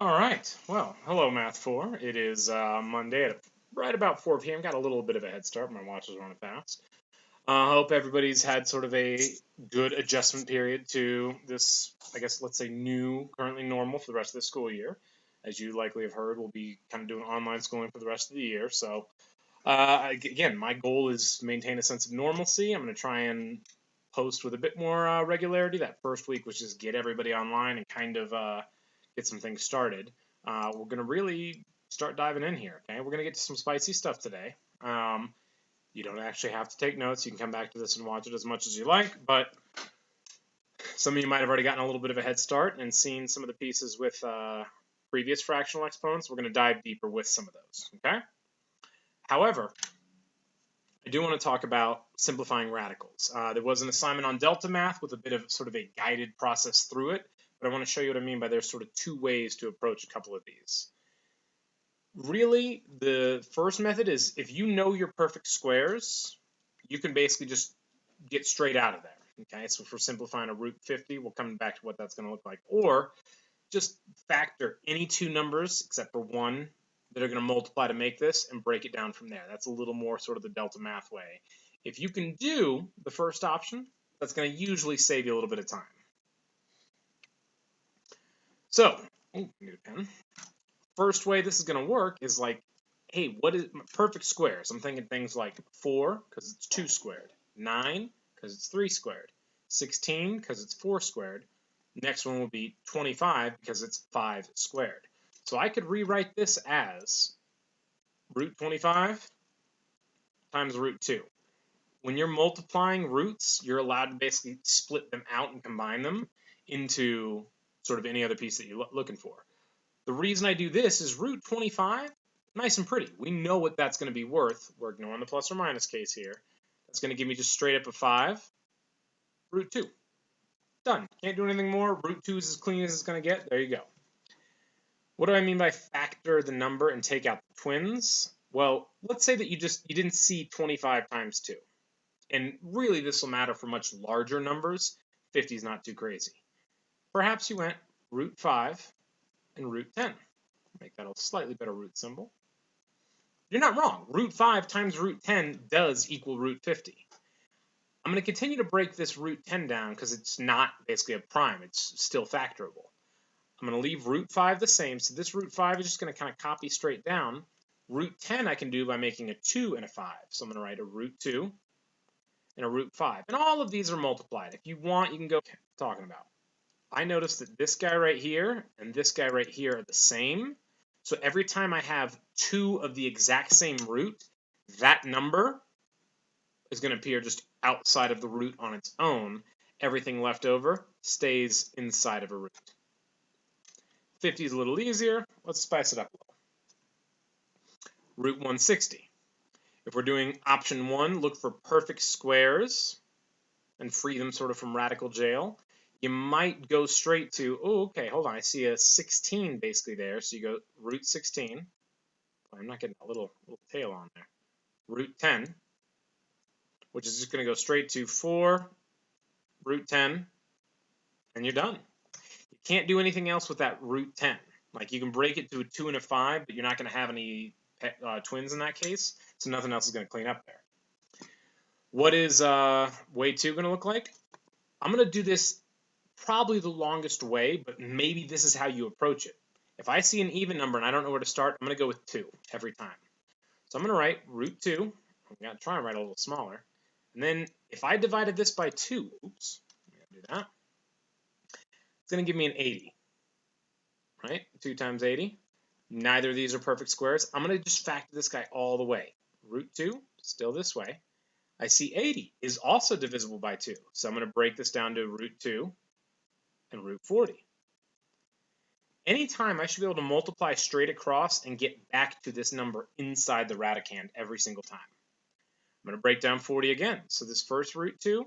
All right. Well, hello, Math 4. It is Monday at right about 4 p.m. Got a little bit of a head start. My watch is running fast. I hope everybody's had sort of a good adjustment period to this, I guess, let's say new, currently normal for the rest of the school year. As you likely have heard, we'll be kind of doing online schooling for the rest of the year. So, again, my goal is to maintain a sense of normalcy. I'm going to try and post with a bit more regularity. That first week was just get everybody online and kind of get some things started. We're going to really start diving in here. Okay, we're going to get to some spicy stuff today. You don't actually have to take notes. You can come back to this and watch it as much as you like, but some of you might have already gotten a little bit of a head start and seen some of the pieces with previous fractional exponents. We're going to dive deeper with some of those, okay? However, I do want to talk about simplifying radicals. There was an assignment on delta math with a bit of sort of a guided process through it, but I want to show you what I mean by there's sort of two ways to approach a couple of these. Really, the first method is if you know your perfect squares, you can basically just get straight out of there. Okay, so if we're simplifying a root 50, we'll come back to what that's going to look like. Or just factor any two numbers except for one that are going to multiply to make this and break it down from there. That's a little more sort of the delta math way. If you can do the first option, that's going to usually save you a little bit of time. So, need a pen. First way this is going to work is like, hey, what is perfect squares? I'm thinking things like 4 because it's 2 squared, 9 because it's 3 squared, 16 because it's 4 squared. Next one will be 25 because it's 5 squared. So I could rewrite this as root 25 times root 2. When you're multiplying roots, you're allowed to basically split them out and combine them into sort of any other piece that you're looking for. The reason I do this is root 25, nice and pretty. We know what that's going to be worth. We're ignoring the plus or minus case here. That's going to give me just straight up a 5, root 2. Done. Can't do anything more. Root 2 is as clean as it's going to get. There you go. What do I mean by factor the number and take out the twins? Well, let's say that you didn't see 25 times 2. And really this will matter for much larger numbers. 50 is not too crazy. Perhaps you went root 5 and root 10. Make that a slightly better root symbol. You're not wrong. Root 5 times root 10 does equal root 50. I'm going to continue to break this root 10 down because it's not basically a prime. It's still factorable. I'm going to leave root 5 the same. So this root 5 is just going to kind of copy straight down. Root 10 I can do by making a 2 and a 5. So I'm going to write a root 2 and a root 5. And all of these are multiplied. If you want, you can go talking about. I notice that this guy right here and this guy right here are the same. So every time I have 2 of the exact same root, that number is going to appear just outside of the root on its own. Everything left over stays inside of a root. 50 is a little easier. Let's spice it up a little. Root 160. If we're doing option 1, look for perfect squares and free them sort of from radical jail. You might go straight to, oh, okay, hold on, I see a 16 basically there. So you go root 16. I'm not getting a little tail on there. Root 10, which is just going to go straight to 4 root 10, and you're done. You can't do anything else with that root 10. Like you can break it to a 2 and a 5, but you're not going to have any twins in that case, so nothing else is going to clean up there. What is way 2 going to look like? I'm going to do this probably the longest way, but maybe this is how you approach it. If I see an even number and I don't know where to start, I'm going to go with 2 every time. So I'm going to write root 2. I'm going to try and write a little smaller. And then if I divided this by 2, oops, I'm going to do that. It's going to give me an 80, right? 2 times 80. Neither of these are perfect squares. I'm going to just factor this guy all the way. Root 2, still this way. I see 80 is also divisible by 2. So I'm going to break this down to root 2 and root 40. Anytime I should be able to multiply straight across and get back to this number inside the radicand every single time. I'm going to break down 40 again. So this first root 2,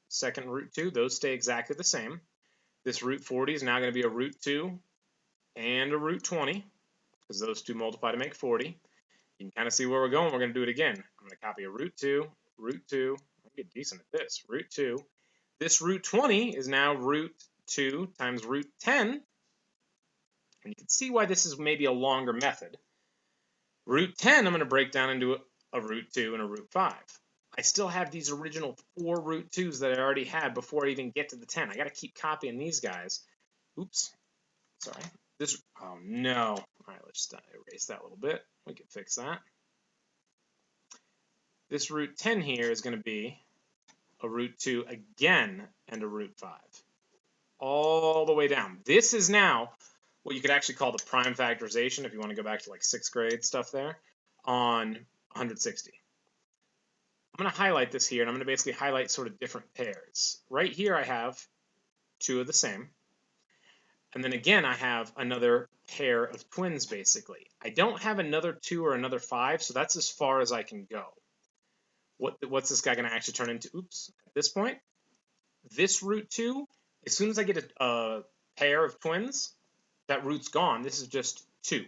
second root 2, those stay exactly the same. This root 40 is now going to be a root 2 and a root 20 because those two multiply to make 40. You can kind of see where we're going. We're going to do it again. I'm going to copy a root 2, root 2. I'll get decent at this. Root 2. This root 20 is now root 2 times root 10. And you can see why this is maybe a longer method. Root 10, I'm going to break down into a root 2 and a root 5. I still have these original 4 root 2s that I already had before I even get to the 10. I got to keep copying these guys. Oops. Sorry. Oh no. All right, let's just erase that a little bit. We can fix that. This root 10 here is going to be a root 2 again and a root 5. All the way down. This is now what you could actually call the prime factorization, if you want to go back to like 6th grade stuff there, on 160. I'm going to highlight this here, and I'm going to basically highlight sort of different pairs. Right here I have 2 of the same. And then again, I have another pair of twins, basically. I don't have another 2 or another 5, so that's as far as I can go. What's this guy going to actually turn into? Oops. At this point, this root 2, as soon as I get a pair of twins, that root's gone. This is just 2.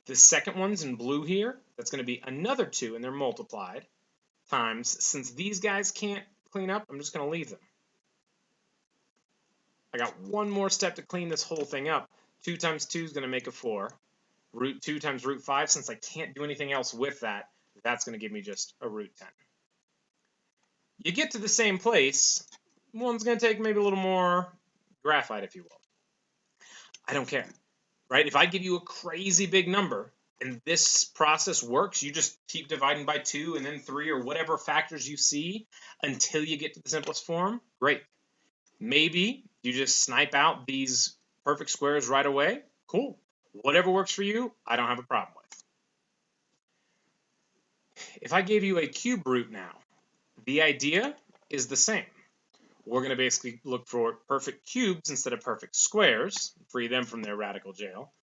The second one's in blue here. That's going to be another 2, and they're multiplied times. Since these guys can't clean up, I'm just going to leave them. I got one more step to clean this whole thing up. 2 times 2 is going to make a 4. Root 2 times root 5, since I can't do anything else with that, that's going to give me just a root 10. You get to the same place. One's going to take maybe a little more graphite, if you will. I don't care, right? If I give you a crazy big number and this process works, you just keep dividing by 2 and then 3 or whatever factors you see until you get to the simplest form, great. Maybe you just snipe out these perfect squares right away. Cool. Whatever works for you, I don't have a problem with. If I gave you a cube root now, the idea is the same. We're going to basically look for perfect cubes instead of perfect squares, free them from their radical jail,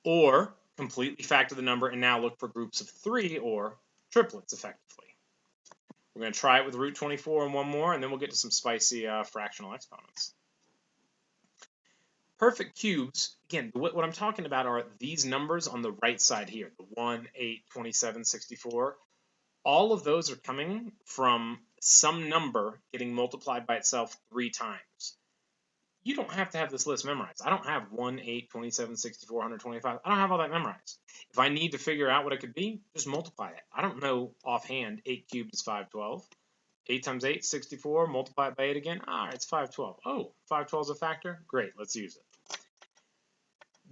or completely factor the number and now look for groups of 3 or triplets effectively. We're going to try it with root 24 and one more, and then we'll get to some spicy fractional exponents. Perfect cubes, again, what I'm talking about are these numbers on the right side here, the 1, 8, 27, 64. All of those are coming from some number getting multiplied by itself 3 times. You don't have to have this list memorized. I don't have 1, 8, 27, 64, 125. I don't have all that memorized. If I need to figure out what it could be, just multiply it. I don't know offhand 8 cubed is 512. 8 times 8, 64. Multiply it by 8 again. It's 512. Oh, 512 is a factor? Great, let's use it.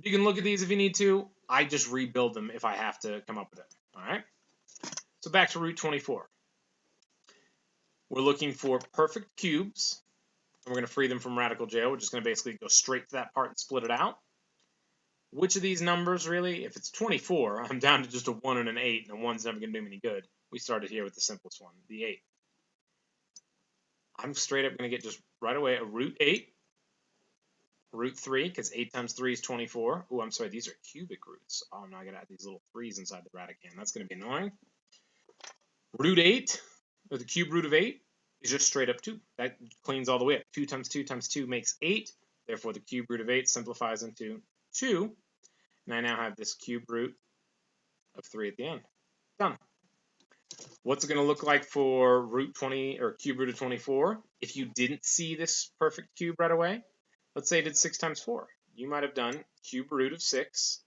You can look at these if you need to. I just rebuild them if I have to come up with it. All right? So back to root 24. We're looking for perfect cubes. And we're going to free them from radical jail. We're just going to basically go straight to that part and split it out. Which of these numbers, really? If it's 24, I'm down to just a 1 and an 8, and a 1's never going to do me any good. We started here with the simplest one, the 8. I'm straight up going to get just right away a root 8, root 3, because 8 times 3 is 24. Oh, I'm sorry, these are cubic roots. Oh, now I got to add these little 3's inside the radicand. That's going to be annoying. Root 8, or the cube root of 8, is just straight up 2. That cleans all the way up. 2 times 2 times 2 makes 8. Therefore, the cube root of 8 simplifies into 2. And I now have this cube root of 3 at the end. Done. What's it going to look like for root 20 or cube root of 24? If you didn't see this perfect cube right away, let's say I did 6 times 4. You might have done cube root of 6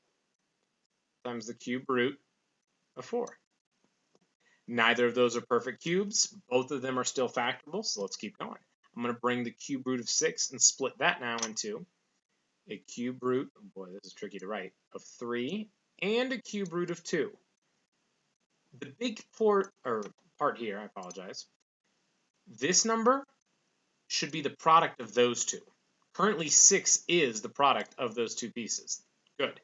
times the cube root of 4. Neither of those are perfect cubes. Both of them are still factorable, so let's keep going. I'm going to bring the cube root of 6 and split that now into a cube root, oh boy, this is tricky to write, of 3 and a cube root of 2. The big part here, I apologize, this number should be the product of those two. Currently 6 is the product of those two pieces. Good.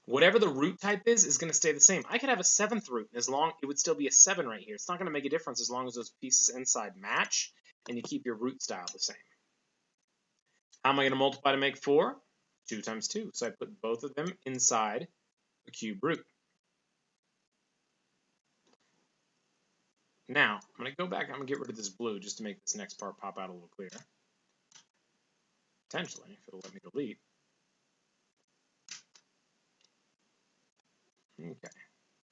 Whatever the root type is going to stay the same. I could have a 7th root, and as long it would still be a 7 right here. It's not going to make a difference as long as those pieces inside match and you keep your root style the same. How am I going to multiply to make 4? 2 times 2. So I put both of them inside a cube root. Now, I'm going to go back. I'm going to get rid of this blue just to make this next part pop out a little clearer. Potentially, if it'll let me delete. Okay.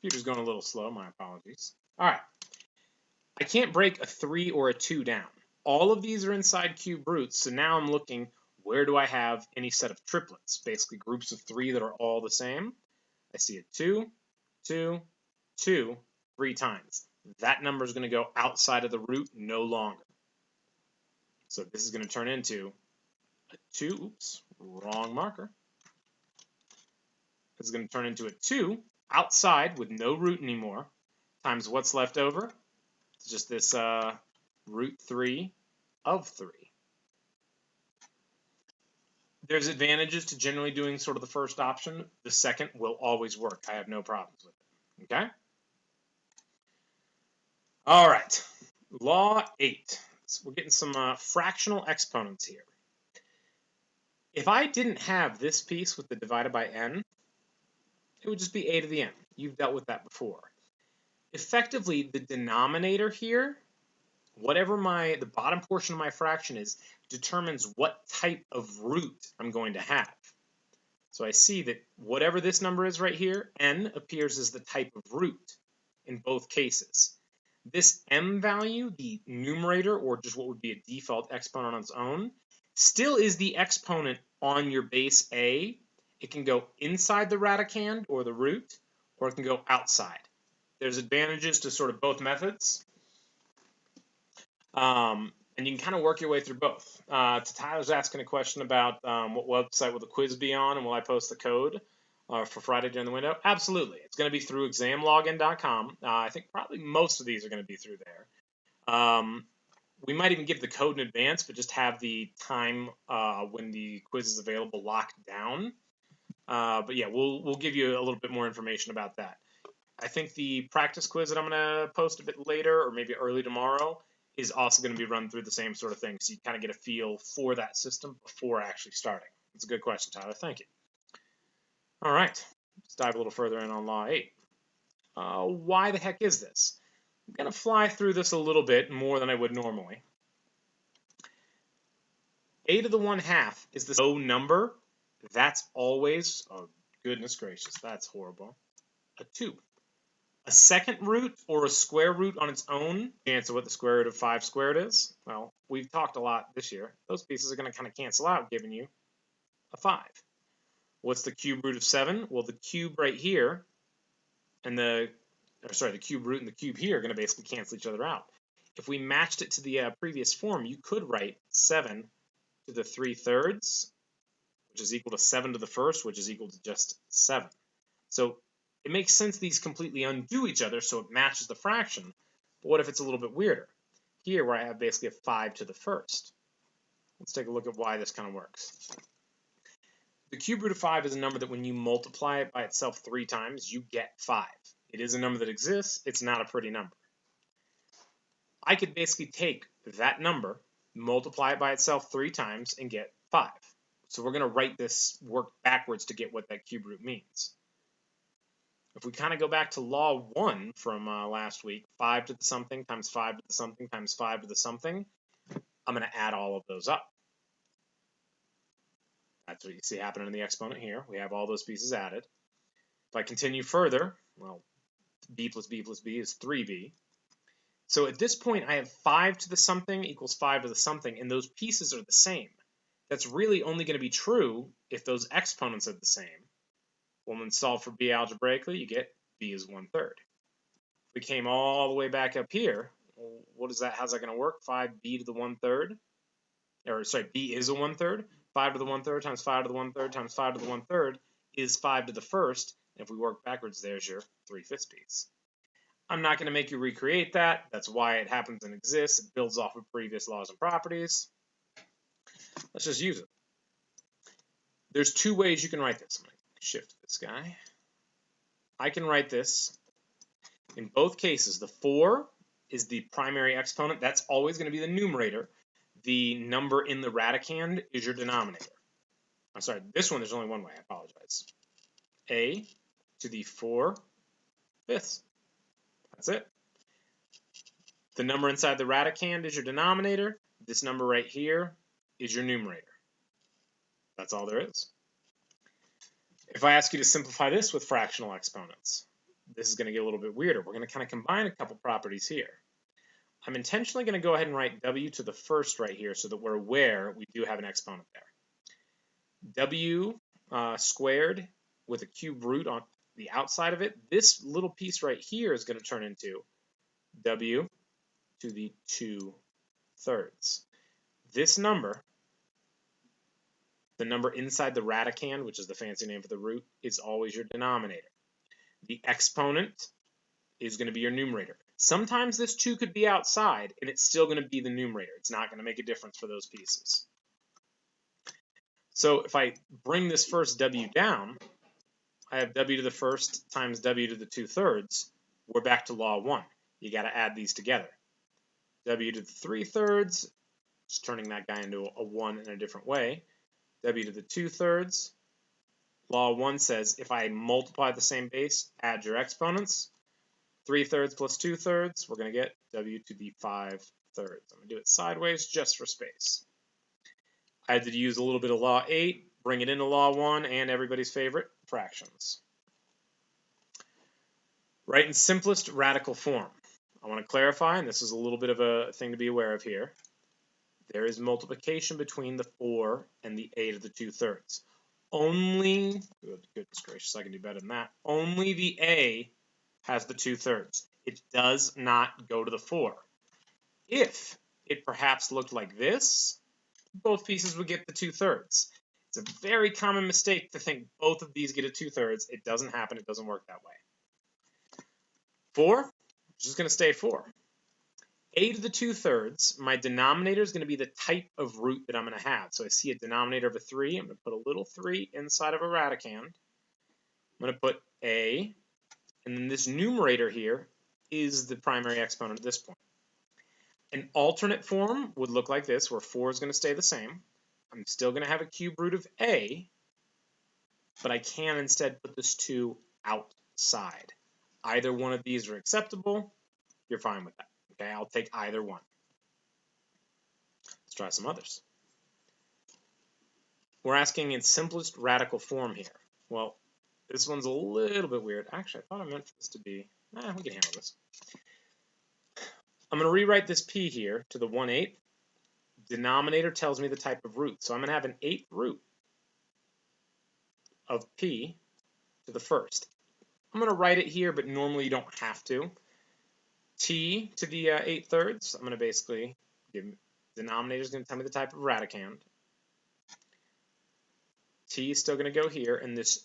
Computer's going a little slow. My apologies. All right. I can't break a 3 or a 2 down. All of these are inside cube roots, so now I'm looking, where do I have any set of triplets, basically groups of 3 that are all the same? I see a 2, 2, 2, 3 times. That number is going to go outside of the root no longer. So this is going to turn into a 2, oops, wrong marker. This is going to turn into a 2 outside with no root anymore, times what's left over? It's just this root 3 of 3. There's advantages to generally doing sort of the first option. The second will always work. I have no problems with it. Okay? All right. Law 8. So we're getting some fractional exponents here. If I didn't have this piece with the divided by n, it would just be a to the n. You've dealt with that before. Effectively, the denominator here, whatever the bottom portion of my fraction is, determines what type of root I'm going to have. So I see that whatever this number is right here, n appears as the type of root in both cases. This m value, the numerator, or just what would be a default exponent on its own, still is the exponent on your base a. It can go inside the radicand, or the root, or it can go outside. There's advantages to sort of both methods. And you can kind of work your way through both. Tyler's asking a question about what website will the quiz be on, and will I post the code for Friday during the window? Absolutely. It's going to be through examlogin.com. I think probably most of these are going to be through there. We might even give the code in advance, but just have the time when the quiz is available locked down. But yeah, we'll give you a little bit more information about that. I think the practice quiz that I'm going to post a bit later, or maybe early tomorrow, is also going to be run through the same sort of thing, so you kind of get a feel for that system before actually starting. That's a good question, Tyler. Thank you. All right, let's dive a little further in on Law 8. Why the heck is this? I'm going to fly through this a little bit more than I would normally. A to the 1/2 is the low number. That's always, oh goodness gracious, that's horrible, a 2. A second root or a square root on its own, answer what the square root of 5 squared is. Well, we've talked a lot this year. Those pieces are going to kind of cancel out, giving you a 5. What's the cube root of 7? Well, the cube right here and the cube root and the cube here are going to basically cancel each other out. If we matched it to the previous form, you could write 7 to the 3/3, which is equal to 7 to the 1st, which is equal to just 7. So it makes sense these completely undo each other, so it matches the fraction. But what if it's a little bit weirder? Here, where I have basically a 5 to the 1st. Let's take a look at why this kind of works. The cube root of 5 is a number that when you multiply it by itself 3 times, you get 5. It is a number that exists. It's not a pretty number. I could basically take that number, multiply it by itself 3 times, and get 5. So we're going to write this work backwards to get what that cube root means. If we kind of go back to Law 1 from last week, 5 to the something times 5 to the something times 5 to the something, I'm going to add all of those up. That's what you see happening in the exponent here. We have all those pieces added. If I continue further, well, b plus b plus b is 3b. So at this point, I have 5 to the something equals 5 to the something, and those pieces are the same. That's really only going to be true if those exponents are the same. Well, when solve for b algebraically, you get b is 1/3. If we came all the way back up here, well, what is that? How's that going to work? 5b to the 1/3, or sorry, b is a 1/3. 5 to the 1/3 times 5 to the 1/3 times 5 to the 1/3 is 5 to the 1st. And if we work backwards, there's your 3/5 piece. I'm not going to make you recreate that. That's why it happens and exists. It builds off of previous laws and properties. Let's just use it. There's 2 ways you can write this. I'm going to shift this guy. I can write this in both cases. The 4 is the primary exponent. That's always going to be the numerator. The number in the radicand is your denominator. I'm sorry, this one there's only one way. I apologize. A to the 4/5. That's it. The number inside the radicand is your denominator. This number right here is your numerator. That's all there is. If I ask you to simplify this with fractional exponents, this is going to get a little bit weirder. We're going to kind of combine a couple properties here. I'm intentionally going to go ahead and write w to the 1st right here so that we're aware we do have an exponent there. W squared with a cube root on the outside of it, this little piece right here is going to turn into W to the 2/3. This number, the number inside the radicand, which is the fancy name for the root, is always your denominator. The exponent is going to be your numerator. Sometimes this 2 could be outside, and it's still going to be the numerator. It's not going to make a difference for those pieces. So if I bring this first W down, I have W to the first times W to the 2/3. We're back to law 1. You got to add these together. W to the 3/3, just turning that guy into a 1 in a different way. W to the 2/3. Law 1 says if I multiply the same base, add your exponents. 3/3 plus 2/3, we're going to get W to the 5/3. I'm going to do it sideways just for space. I had to use a little bit of law 8, bring it into law 1, and everybody's favorite, fractions. Write in simplest radical form. I want to clarify, and this is a little bit of a thing to be aware of here. There is multiplication between the 4 and the a to the 2/3. Only, goodness gracious, I can do better than that. Only the a has the 2/3. It does not go to the 4. If it perhaps looked like this, both pieces would get the 2/3. It's a very common mistake to think both of these get a 2/3. It doesn't happen. It doesn't work that way. 4, it's just going to stay 4. A to the 2/3, my denominator is going to be the type of root that I'm going to have. So I see a denominator of a 3. I'm going to put a little 3 inside of a radicand. I'm going to put a, and then this numerator here is the primary exponent at this point. An alternate form would look like this, where 4 is going to stay the same. I'm still going to have a cube root of a, but I can instead put this 2 outside. Either one of these are acceptable. You're fine with that. Okay, I'll take either one. Let's try some others. We're asking in simplest radical form here. Well, this one's a little bit weird. Actually, I thought I meant for this to be, we can handle this. I'm going to rewrite this p here to the 1/8. Denominator tells me the type of root. So I'm going to have an 8th root of p to the first. I'm going to write it here, but normally you don't have to. T to the 8/3. I'm going to basically give denominator is going to tell me the type of radicand. T is still going to go here, and this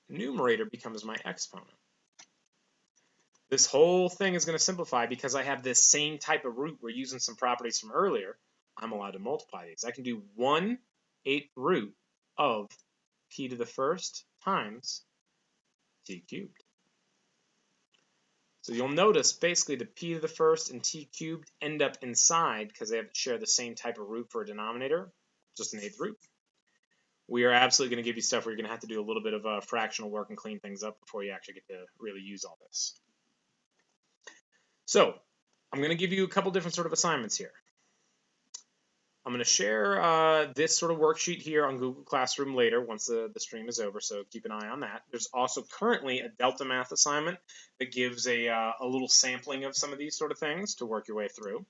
numerator becomes my exponent. This whole thing is going to simplify because I have this same type of root. We're using some properties from earlier. I'm allowed to multiply these. I can do 1/8 root of p to the first times t cubed. So you'll notice basically the p to the first and t cubed end up inside because they share the same type of root for a denominator, just an 8th root. We are absolutely going to give you stuff where you're going to have to do a little bit of fractional work and clean things up before you actually get to really use all this. So I'm going to give you a couple different sort of assignments here. I'm going to share this sort of worksheet here on Google Classroom later once the stream is over, so keep an eye on that. There's also currently a Delta Math assignment that gives a little sampling of some of these sort of things to work your way through.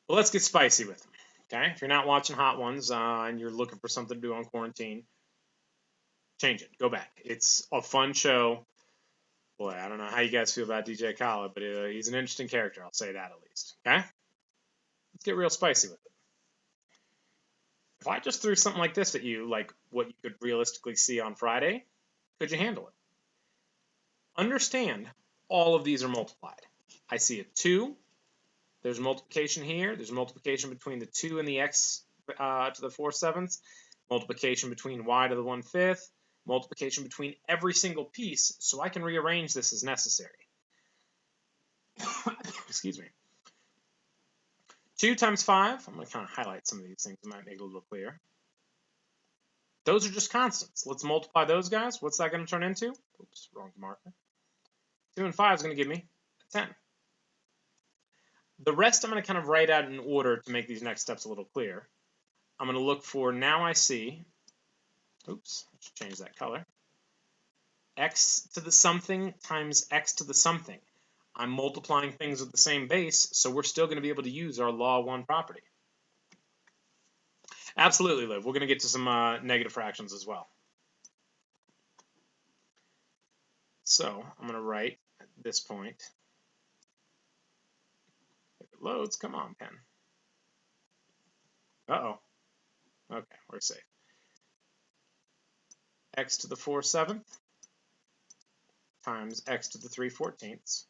Well, let's get spicy with them, okay? If you're not watching Hot Ones and you're looking for something to do on quarantine, change it. Go back. It's a fun show. Boy, I don't know how you guys feel about DJ Khaled, but he's an interesting character. I'll say that at least, okay? Let's get real spicy with it. If I just threw something like this at you, like what you could realistically see on Friday, could you handle it? Understand, all of these are multiplied. I see a 2. There's multiplication here. There's multiplication between the 2 and the x to the 4/7, multiplication between y to the 1/5, multiplication between every single piece, so I can rearrange this as necessary. Excuse me. 2 times 5, I'm going to kind of highlight some of these things that might make it a little clearer. Those are just constants. Let's multiply those guys. What's that going to turn into? Oops, wrong marker. 2 and 5 is going to give me a 10. The rest I'm going to kind of write out in order to make these next steps a little clearer. I'm going to look for, now I see, oops, I should change that color, x to the something times x to the something. I'm multiplying things with the same base, so we're still going to be able to use our law 1 property. Absolutely, Liv. We're going to get to some negative fractions as well. So I'm going to write at this point, if it loads, come on, pen. Uh-oh. Okay, we're safe. X to the 4/7 times x to the 3/14.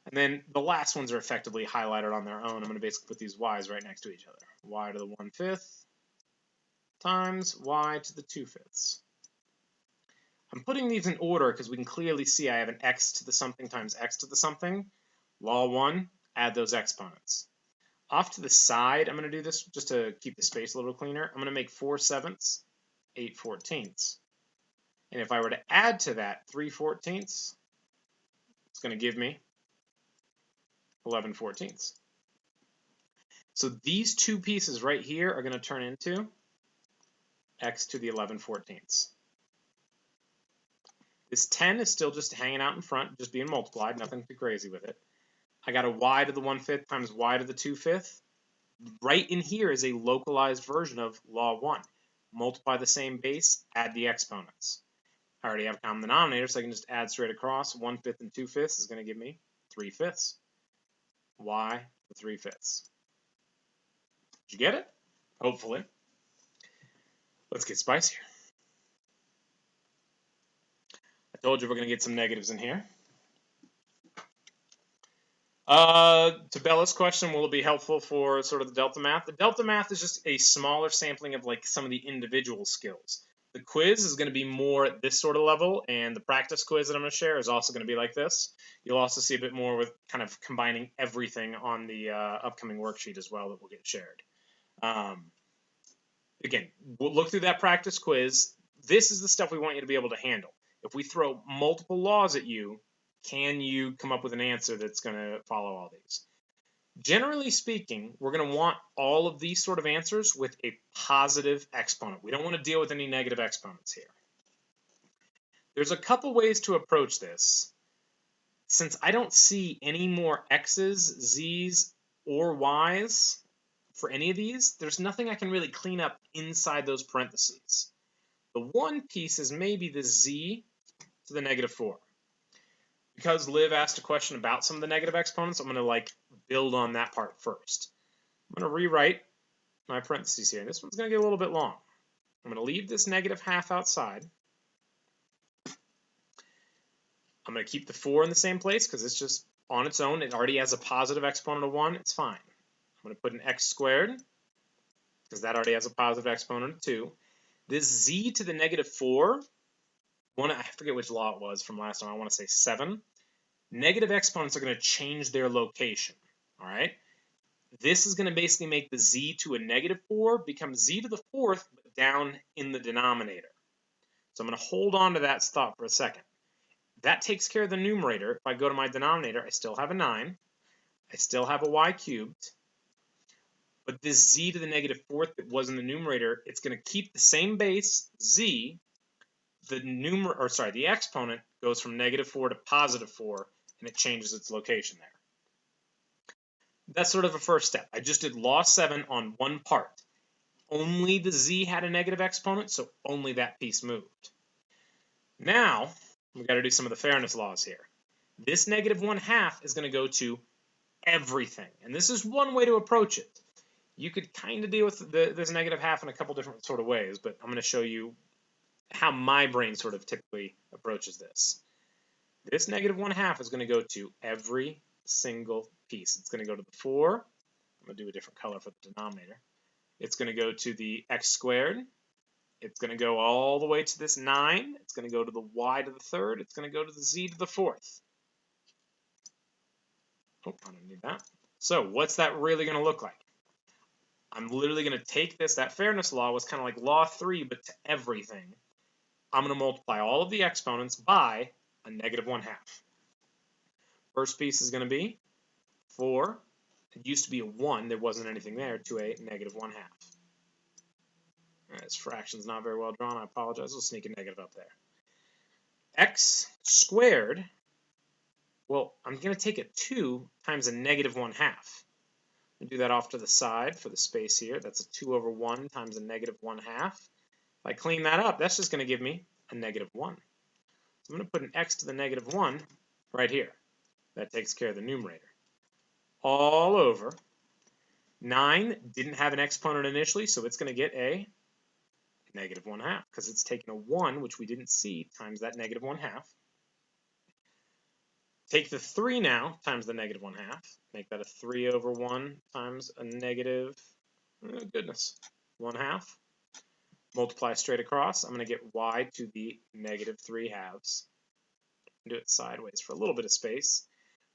And then the last ones are effectively highlighted on their own. I'm going to basically put these y's right next to each other. Y to the 1/5 times y to the 2/5. I'm putting these in order because we can clearly see I have an x to the something times x to the something. Law 1, add those exponents. Off to the side, I'm going to do this just to keep the space a little cleaner. I'm going to make 4/7, 8/14. And if I were to add to that 3/14, it's going to give me 11/14. So these two pieces right here are going to turn into x to the 11/14. This 10 is still just hanging out in front, just being multiplied, nothing too crazy with it. I got a y to the 1/5 times y to the 2/5. Right in here is a localized version of law 1. Multiply the same base, add the exponents. I already have a common denominator, so I can just add straight across. 1/5 and 2/5 is going to give me 3/5. Y to 3/5. Did you get it? Hopefully. Let's get spicier. I told you we're going to get some negatives in here. To Bella's question, will it be helpful for sort of the delta math? The delta math is just a smaller sampling of like some of the individual skills. The quiz is going to be more at this sort of level, and the practice quiz that I'm going to share is also going to be like this. You'll also see a bit more with kind of combining everything on the upcoming worksheet as well that will get shared. Again, we'll look through that practice quiz. This is the stuff we want you to be able to handle. If we throw multiple laws at you, can you come up with an answer that's going to follow all these? Generally speaking, we're going to want all of these sort of answers with a positive exponent. We don't want to deal with any negative exponents here. There's a couple ways to approach this. Since I don't see any more x's, z's, or y's for any of these, there's nothing I can really clean up inside those parentheses. The one piece is maybe the z to the -4. Because Liv asked a question about some of the negative exponents, I'm going to like build on that part first. I'm going to rewrite my parentheses here. This one's going to get a little bit long. I'm going to leave this -1/2 outside. I'm going to keep the 4 in the same place because it's just on its own. It already has a positive exponent of 1. It's fine. I'm going to put an x² because that already has a positive exponent of 2. This z to the -4, I forget which law it was from last time. I want to say 7. Negative exponents are going to change their location. All right. This is going to basically make the z to a -4 become z to the 4th, but down in the denominator. So I'm going to hold on to that thought for a second. That takes care of the numerator. If I go to my denominator, I still have a 9. I still have a y³. But this z to the -4th that was in the numerator, it's going to keep the same base, z. The exponent goes from -4 to +4, and it changes its location there. That's sort of a first step. I just did law 7 on one part. Only the z had a negative exponent, so only that piece moved. Now, we've got to do some of the fairness laws here. This -1/2 is going to go to everything, and this is one way to approach it. You could kind of deal with this -1/2 in a couple different sort of ways, but I'm going to show you how my brain sort of typically approaches this. This -1/2 is going to go to every single piece. It's going to go to the 4. I'm going to do a different color for the denominator. It's going to go to the x². It's going to go all the way to this 9. It's going to go to the y to the 3rd. It's going to go to the z to the 4th. Oh, I don't need that. So what's that really going to look like? I'm literally going to take this. That fairness law was kind of like law 3, but to everything. I'm going to multiply all of the exponents by a -1/2. First piece is going to be 4. It used to be a 1. There wasn't anything there, to a -1/2. This fraction's not very well drawn. I apologize. We'll sneak a negative up there. x², well, I'm going to take a 2 times a -1/2. And do that off to the side for the space here. That's a 2 over 1 times a negative 1/2. If I clean that up, that's just going to give me a negative 1. So I'm going to put an x to the negative 1 right here. That takes care of the numerator. All over. 9 didn't have an exponent initially, so it's going to get a negative 1/2 because it's taken a 1, which we didn't see, times that negative 1/2. Take the 3 now, times the negative 1/2. Make that a 3 over 1 times a negative, oh goodness, 1/2. Multiply straight across. I'm going to get y to the negative 3/2. Do it sideways for a little bit of space.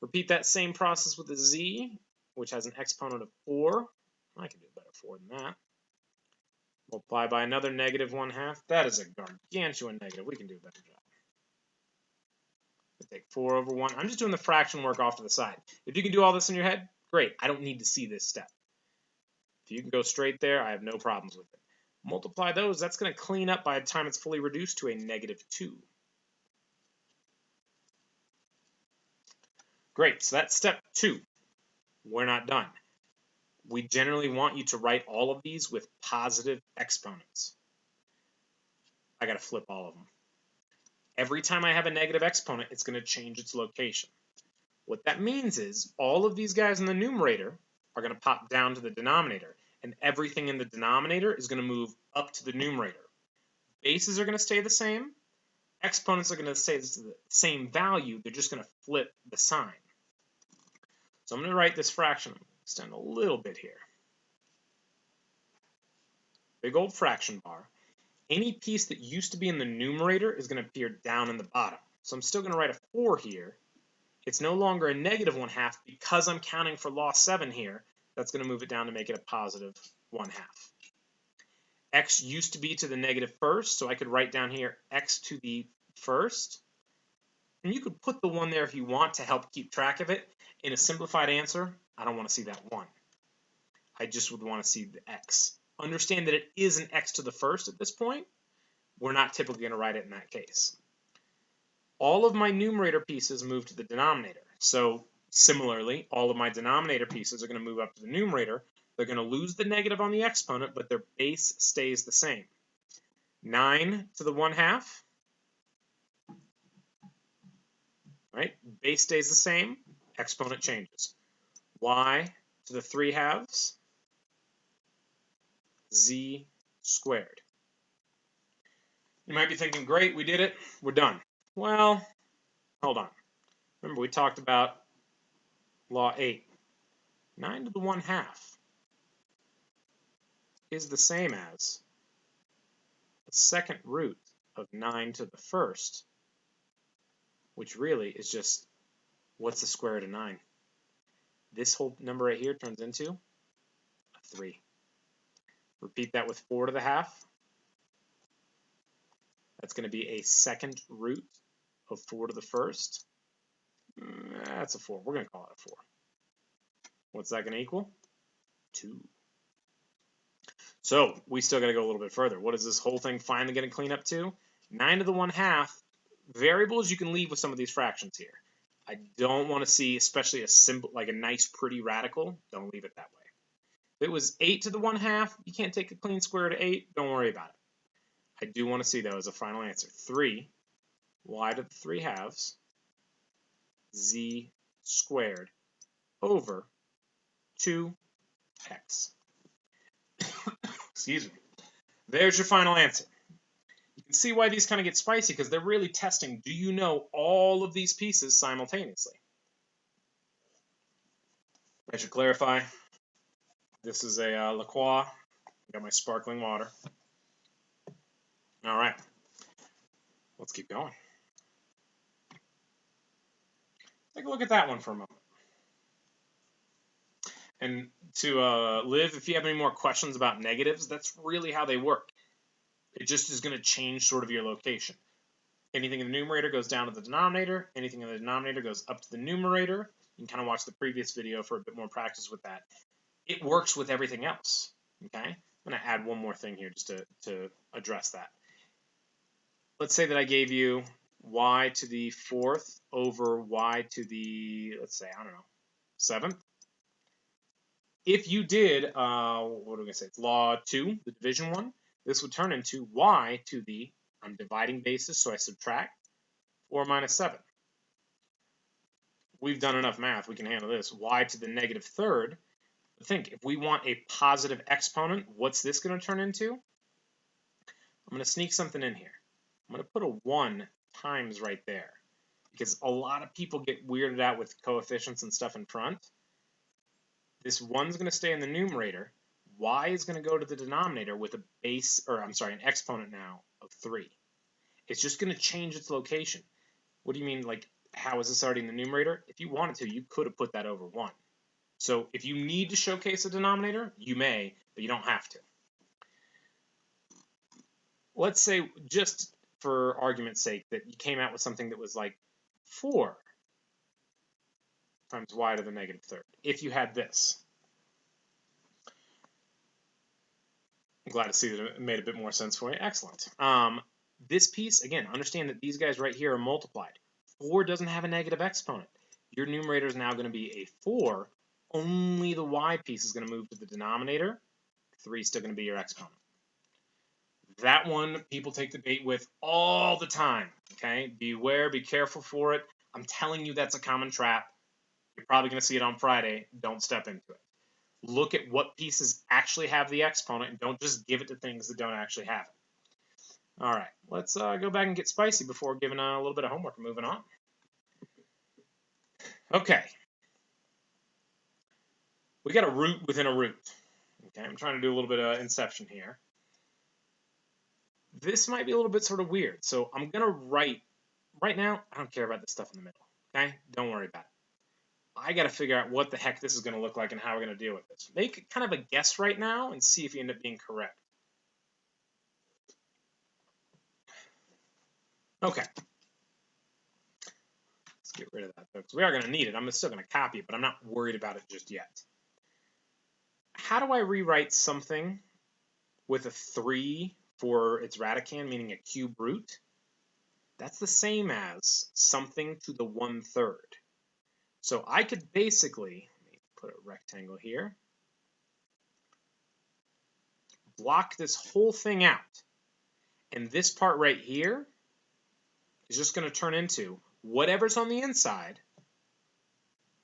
Repeat that same process with the z, which has an exponent of 4. I can do a better 4 than that. Multiply by another negative 1/2. That is a gargantuan negative. We can do a better job. Take 4 over 1. I'm just doing the fraction work off to the side. If you can do all this in your head, great. I don't need to see this step. If you can go straight there, I have no problems with it. Multiply those. That's going to clean up by the time it's fully reduced to a negative 2. Great. So that's step 2. We're not done. We generally want you to write all of these with positive exponents. I got to flip all of them. Every time I have a negative exponent, it's going to change its location. What that means is all of these guys in the numerator are going to pop down to the denominator, and everything in the denominator is going to move up to the numerator. Bases are going to stay the same. Exponents are going to stay the same value. They're just going to flip the sign. So I'm going to write this fraction. Extend a little bit here. Big old fraction bar. Any piece that used to be in the numerator is going to appear down in the bottom. So I'm still going to write a 4 here. It's no longer a negative 1/2 because I'm counting for loss 7 here. That's going to move it down to make it a positive 1/2. X used to be to the negative first, so I could write down here x to the first. And you could put the 1 there if you want to help keep track of it. In a simplified answer, I don't want to see that 1. I just would want to see the x. Understand that it is an x to the first at this point. We're not typically going to write it in that case. All of my numerator pieces move to the denominator. So similarly, all of my denominator pieces are going to move up to the numerator. They're going to lose the negative on the exponent, but their base stays the same. 9 to the 1/2. Right? Base stays the same. Exponent changes. Y to the 3/2. Z squared. You might be thinking, great, we did it. We're done. Well, hold on. Remember, we talked about law 8. 9 to the 1/2 is the same as the second root of 9 to the first, which really is just what's the square root of 9? This whole number right here turns into a 3. Repeat that with 4 to the 1/2. That's going to be a second root of 4 to the first. That's a 4. We're going to call it a 4. What's that going to equal? 2. So we still got to go a little bit further. What is this whole thing finally going to clean up to? 9 to the 1/2 variables you can leave with some of these fractions here. I don't want to see, especially a simple, like a nice, pretty radical. Don't leave it that way. If it was 8 to the 1/2, you can't take a clean square root of 8. Don't worry about it. I do want to see, though, as a final answer. 3 y to the 3/2 z squared over 2x. Excuse me. There's your final answer. You can see why these kind of get spicy because they're really testing, do you know all of these pieces simultaneously? I should clarify, this is a La Croix. Got my sparkling water. All right, let's keep going. Take a look at that one for a moment. And to Liv, if you have any more questions about negatives, that's really how they work. It just is going to change sort of your location. Anything in the numerator goes down to the denominator. Anything in the denominator goes up to the numerator. You can kind of watch the previous video for a bit more practice with that. It works with everything else. Okay, I'm going to add one more thing here just to address that. Let's say that I gave you y to the 4th over y to the, let's say, I don't know, 7th. if you did, what are we going to say? It's law 2, the division one. This would turn into y to the, I'm dividing basis, so I subtract 4 minus 7. We've done enough math, we can handle this. Y to the negative third. Think, if we want a positive exponent, what's this going to turn into? I'm going to sneak something in here. I'm going to put a 1 times right there, because a lot of people get weirded out with coefficients and stuff in front. This 1's going to stay in the numerator. Y is going to go to the denominator with a base, or I'm sorry, an exponent now of 3. It's just going to change its location. What do you mean, like, how is this already in the numerator? If you wanted to, you could have put that over 1. So if you need to showcase a denominator, you may, but you don't have to. Let's say, just for argument's sake, that you came out with something that was like 4 times y to the negative third. If you had this. I'm glad to see that it made a bit more sense for you. Excellent. This piece, again, understand that these guys right here are multiplied. 4 doesn't have a negative exponent. Your numerator is now going to be a 4. Only the y piece is going to move to the denominator. 3 is still going to be your exponent. That one, people take the bait with all the time. Okay? Beware, be careful for it. I'm telling you that's a common trap. You're probably going to see it on Friday. Don't step into it. Look at what pieces actually have the exponent and don't just give it to things that don't actually have it. All right, let's go back and get spicy before giving a little bit of homework and moving on. Okay. We got a root within a root. Okay, I'm trying to do a little bit of inception here. This might be a little bit sort of weird, so I'm going to write, right now, I don't care about this stuff in the middle, okay? Don't worry about it. I got to figure out what the heck this is going to look like and how we're going to deal with this. Make kind of a guess right now and see if you end up being correct. Okay. Let's get rid of that, folks. We are going to need it. I'm still going to copy it, but I'm not worried about it just yet. How do I rewrite something with a 3 for its radicand, meaning a cube root? That's the same as something to the 1/3. So I could basically, let me put a rectangle here, block this whole thing out. And this part right here is just going to turn into whatever's on the inside,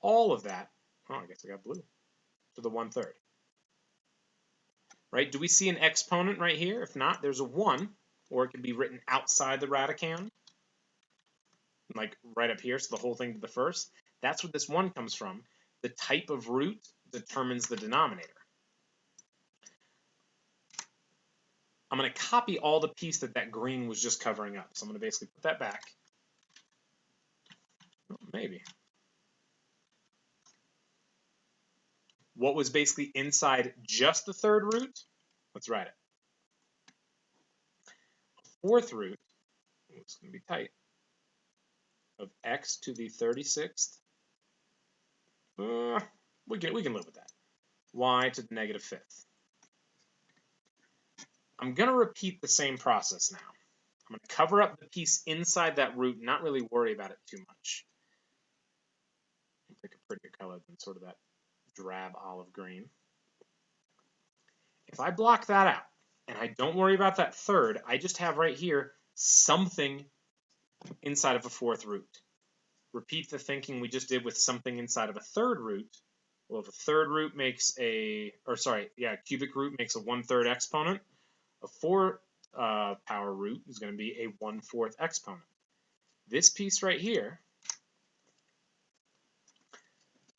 all of that, oh, I guess I got blue, to the 1/3. Right? Do we see an exponent right here? If not, there's a 1, or it could be written outside the radicand, like right up here, so the whole thing to the first. That's what this 1 comes from. The type of root determines the denominator. I'm going to copy all the piece that green was just covering up. So I'm going to basically put that back. Oh, maybe. What was basically inside just the 3rd root? Let's write it. 4th root, it's going to be tight, of x to the 36th. We can live with that. Y to the negative 5th. I'm going to repeat the same process now. I'm going to cover up the piece inside that root and not really worry about it too much. I'll pick a prettier color than sort of that drab olive green. If I block that out and I don't worry about that 3rd, I just have right here something inside of a 4th root. Repeat the thinking we just did with something inside of a 3rd root. Well, if a 3rd root makes cubic root makes a 1/3 exponent, a 4 power root is going to be a 1/4 exponent. This piece right here,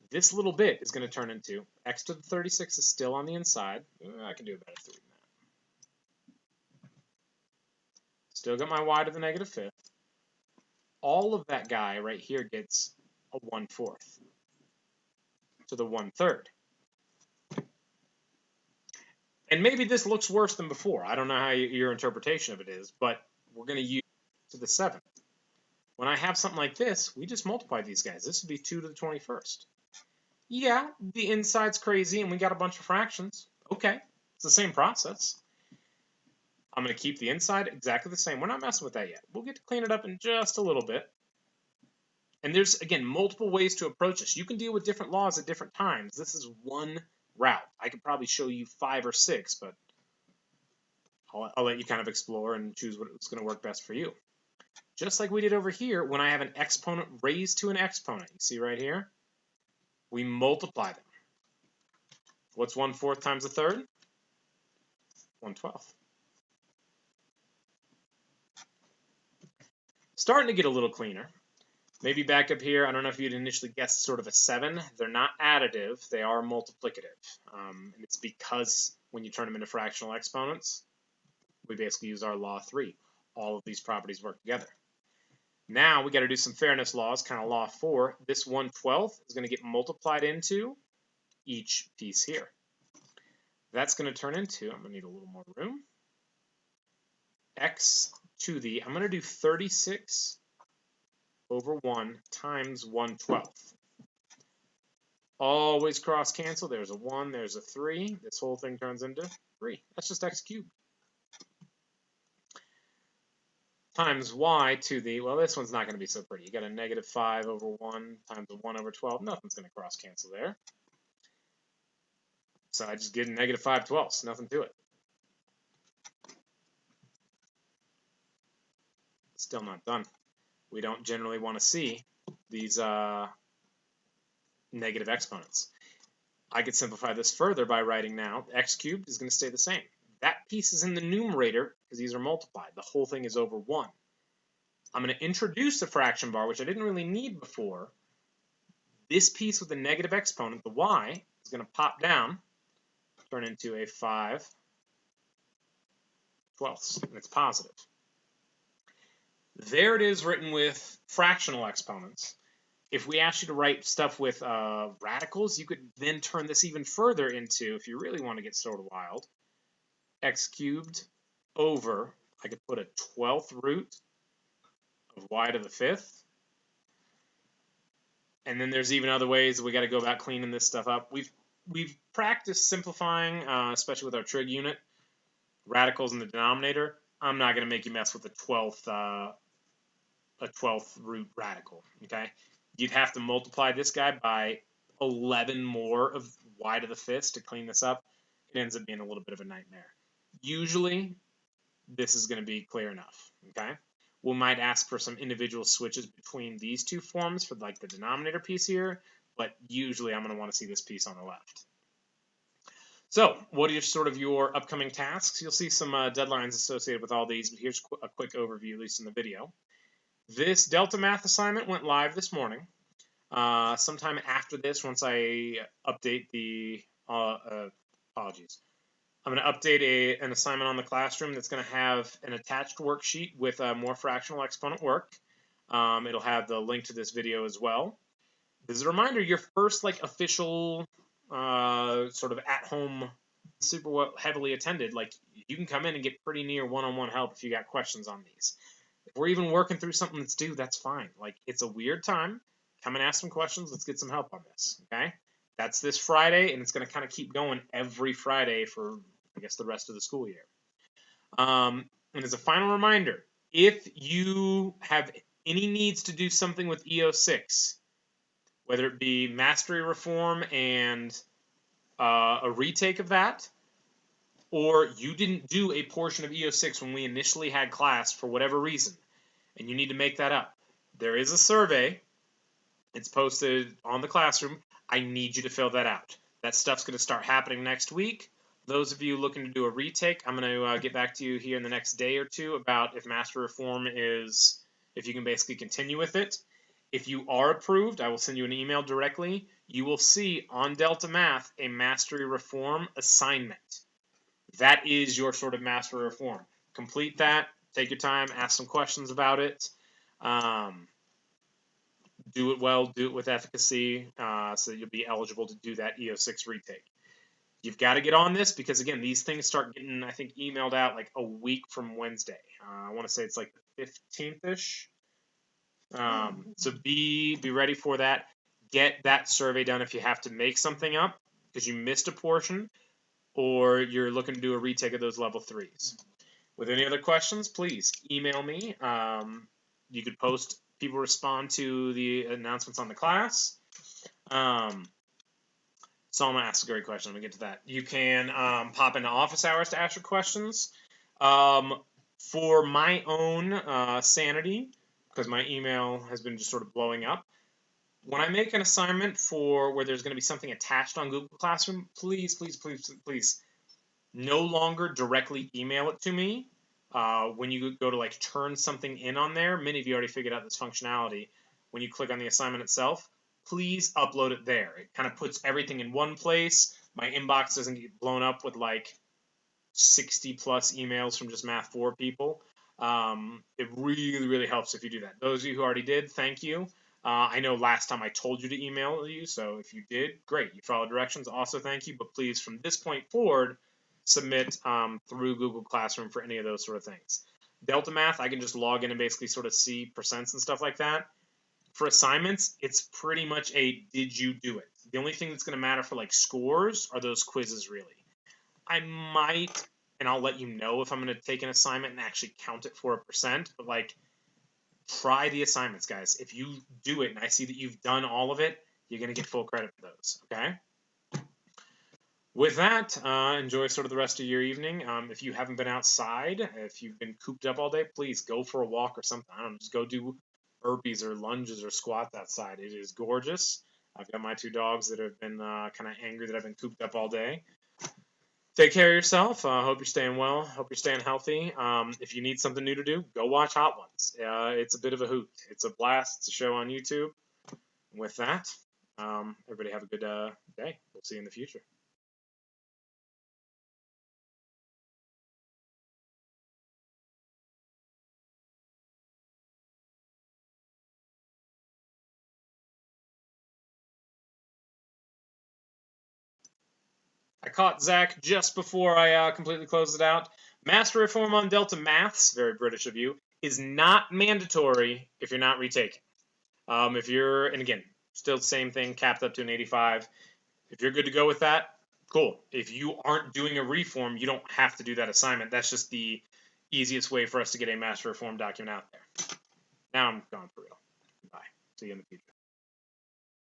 this little bit is going to turn into x to the 36 is still on the inside. I can do a better 3 than that. Still got my y to the negative 5th. All of that guy right here gets a 1/4 to the 1/3. And maybe this looks worse than before. I don't know how your interpretation of it is, but we're going to use to the 7th. When I have something like this, we just multiply these guys. This would be 2 to the 21st. Yeah, the inside's crazy and we got a bunch of fractions. Okay, it's the same process. I'm going to keep the inside exactly the same. We're not messing with that yet. We'll get to clean it up in just a little bit. And there's, again, multiple ways to approach this. You can deal with different laws at different times. This is one route. I could probably show you 5 or 6, but I'll let you kind of explore and choose what's going to work best for you. Just like we did over here, when I have an exponent raised to an exponent, you see right here, we multiply them. What's 1/4 times a third? 1/12. Starting to get a little cleaner. Maybe back up here, I don't know if you'd initially guessed sort of a 7. They're not additive, they are multiplicative. And it's because when you turn them into fractional exponents, we basically use our law 3. All of these properties work together. Now we got to do some fairness laws, kind of law 4. This 1/12 is going to get multiplied into each piece here. That's going to turn into, I'm going to need a little more room, x to the, I'm going to do 36 over 1 times 1/12. Always cross cancel. There's a 1, there's a 3. This whole thing turns into 3. That's just x cubed. Times y to the, well, this one's not going to be so pretty. You got a -5 over 1 times a 1 over 12. Nothing's going to cross cancel there. So I just get a -5/12. Nothing to it. Still not done. We don't generally want to see these negative exponents. I could simplify this further by writing now x cubed is going to stay the same. That piece is in the numerator because these are multiplied. The whole thing is over 1. I'm going to introduce the fraction bar, which I didn't really need before. This piece with the negative exponent, the y, is going to pop down, turn into a 5/12, and it's positive. There it is written with fractional exponents. If we asked you to write stuff with radicals, you could then turn this even further into, if you really want to get sort of wild, x cubed over, I could put a 12th root of y to the 5th. And then there's even other ways we got to go about cleaning this stuff up. We've practiced simplifying, especially with our trig unit, radicals in the denominator. I'm not going to make you mess with a 12th root radical, okay? You'd have to multiply this guy by 11 more of y to the 5th to clean this up. It ends up being a little bit of a nightmare. Usually, this is going to be clear enough, okay? We might ask for some individual switches between these two forms for like the denominator piece here, but usually I'm going to want to see this piece on the left. So what are sort of your upcoming tasks? You'll see some deadlines associated with all these, but here's a quick overview, at least in the video. This Delta Math assignment went live this morning. Sometime after this, once I update the, apologies. I'm going to update an assignment on the classroom that's going to have an attached worksheet with more fractional exponent work. It'll have the link to this video as well. As a reminder, your first like official sort of at-home, super heavily attended, like you can come in and get pretty near one-on-one help if you got questions on these. If we're even working through something that's due, that's fine. Like it's a weird time. Come and ask some questions. Let's get some help on this. Okay. That's this Friday, and it's going to kind of keep going every Friday for, I guess, the rest of the school year. And as a final reminder, if you have any needs to do something with EO6, whether it be mastery reform and a retake of that, or you didn't do a portion of EO6 when we initially had class for whatever reason, and you need to make that up, there is a survey. It's posted on the classroom. I need you to fill that out. That stuff's going to start happening next week. Those of you looking to do a retake, I'm going to get back to you here in the next day or two about if mastery reform is, if you can basically continue with it. If you are approved, I will send you an email directly. You will see on Delta Math a mastery reform assignment. That is your sort of mastery reform. Complete that. Take your time. Ask some questions about it. Do it well. Do it with efficacy so that you'll be eligible to do that EO6 retake. You've got to get on this because, again, these things start getting, I think, emailed out like a week from Wednesday. I want to say it's like the 15th-ish. So be ready for that. Get that survey done if you have to make something up because you missed a portion or you're looking to do a retake of those level 3s. With any other questions, please email me. You could post, people respond to the announcements on the class. Salma asks a great question. Let me get to that. You can pop into office hours to ask your questions. For my own sanity, because my email has been just sort of blowing up, when I make an assignment for where there's going to be something attached on Google Classroom, please, please, please, please, no longer directly email it to me. When you go to like turn something in on there, many of you already figured out this functionality. When you click on the assignment itself, please upload it there. It kind of puts everything in one place. My inbox doesn't get blown up with like 60 plus emails from just Math 4 people. It really, really helps if you do that. Those of you who already did, thank you. I know last time I told you to email you, so if you did, great. You followed directions, also thank you. But please, from this point forward, submit through Google Classroom for any of those sort of things. Delta Math, I can just log in and basically sort of see percents and stuff like that. For assignments, it's pretty much a did you do it? The only thing that's going to matter for like scores are those quizzes, really. I might, and I'll let you know if I'm going to take an assignment and actually count it for a percent, but like, try the assignments, guys. If you do it and I see that you've done all of it, you're going to get full credit for those, okay? With that, enjoy sort of the rest of your evening. If you haven't been outside, if you've been cooped up all day, please go for a walk or something. I don't know, just go do burpees or lunges or squats outside. It is gorgeous. I've got my 2 dogs that have been kind of angry that I've been cooped up all day. Take care of yourself. Hope you're staying well. Hope you're staying healthy. If you need something new to do, go watch Hot Ones. It's a bit of a hoot. It's a blast. It's a show on YouTube. With that, everybody have a good day. We'll see you in the future. I caught Zach just before I completely closed it out. Master Reform on Delta Maths, very British of you, is not mandatory if you're not retaking. If you're, and again, still the same thing, capped up to an 85. If you're good to go with that, cool. If you aren't doing a reform, you don't have to do that assignment. That's just the easiest way for us to get a master reform document out there. Now I'm gone for real. Bye. See you in the future.